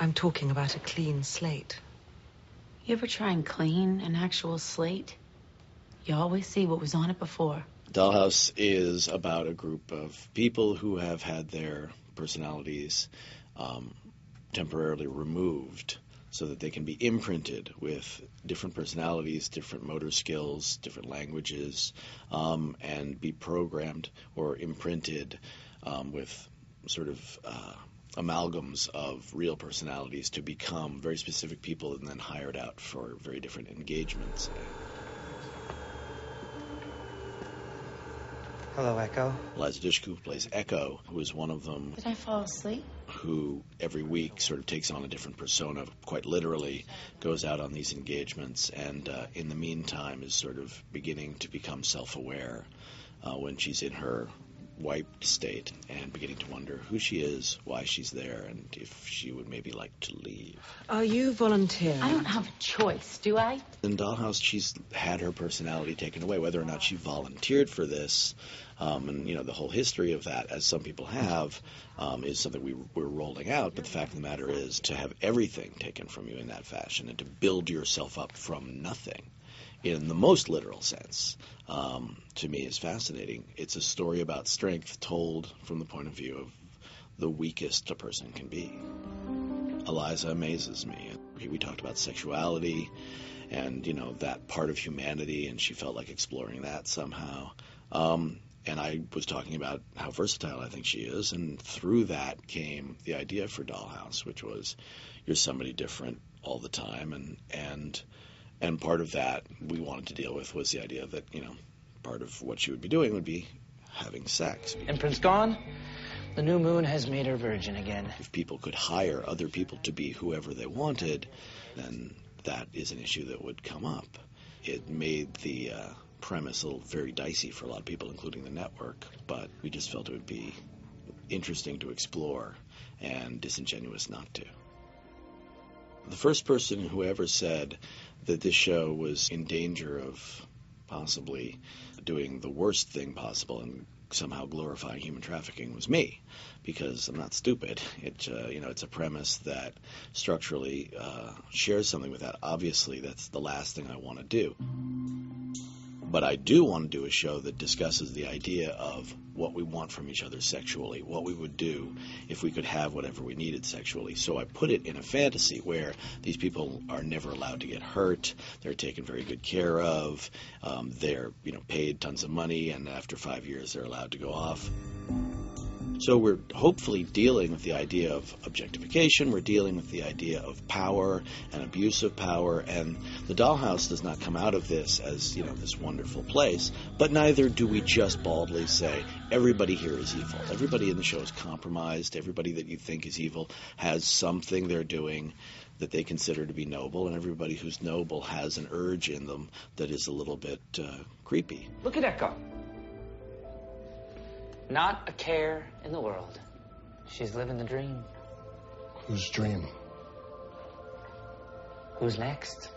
I'm talking about a clean slate. You ever try and clean an actual slate? You always see what was on it before. Dollhouse is about a group of people who have had their personalities temporarily removed so that they can be imprinted with different personalities, different motor skills, different languages, and be programmed or imprinted with sort of amalgams of real personalities to become very specific people and then hired out for very different engagements. Hello, Echo. Liza Dushku plays Echo, who is one of them. Did I fall asleep? Who every week sort of takes on a different persona, quite literally, goes out on these engagements, and in the meantime is sort of beginning to become self-aware when she's in her wiped state and beginning to wonder who she is, why she's there, and if she would maybe like to leave. Are you volunteering? I don't have a choice, do I? In Dollhouse, she's had her personality taken away. Whether or not she volunteered for this, and the whole history of that, as some people have, is something we're rolling out. But the fact of the matter is, to have everything taken from you in that fashion and to build yourself up from nothing, in the most literal sense, to me is fascinating. It's a story about strength told from the point of view of the weakest a person can be. Eliza amazes me. We talked about sexuality and, that part of humanity, and she felt like exploring that somehow. And I was talking about how versatile I think she is, and through that came the idea for Dollhouse, which was you're somebody different all the time, and part of that we wanted to deal with was the idea that, part of what she would be doing would be having sex. Imprints gone. The new moon has made her virgin again. If people could hire other people to be whoever they wanted, then that is an issue that would come up. It made the premise very dicey for a lot of people, including the network, but we just felt it would be interesting to explore and disingenuous not to. The first person who ever said that this show was in danger of possibly doing the worst thing possible and somehow glorifying human trafficking was me, because I'm not stupid. It's a premise that structurally shares something with that. Obviously, that's the last thing I want to do. But I do want to do a show that discusses the idea of what we want from each other sexually, what we would do if we could have whatever we needed sexually. So I put it in a fantasy where these people are never allowed to get hurt, they're taken very good care of, they're paid tons of money, and after 5 years they're allowed to go off. So we're hopefully dealing with the idea of objectification, we're dealing with the idea of power and abuse of power, and the Dollhouse does not come out of this as, this wonderful place, but neither do we just baldly say, everybody here is evil. Everybody in the show is compromised, everybody that you think is evil has something they're doing that they consider to be noble, and everybody who's noble has an urge in them that is a little bit creepy. Look at Echo. Not a care in the world. She's living the dream. Whose dream? Who's next?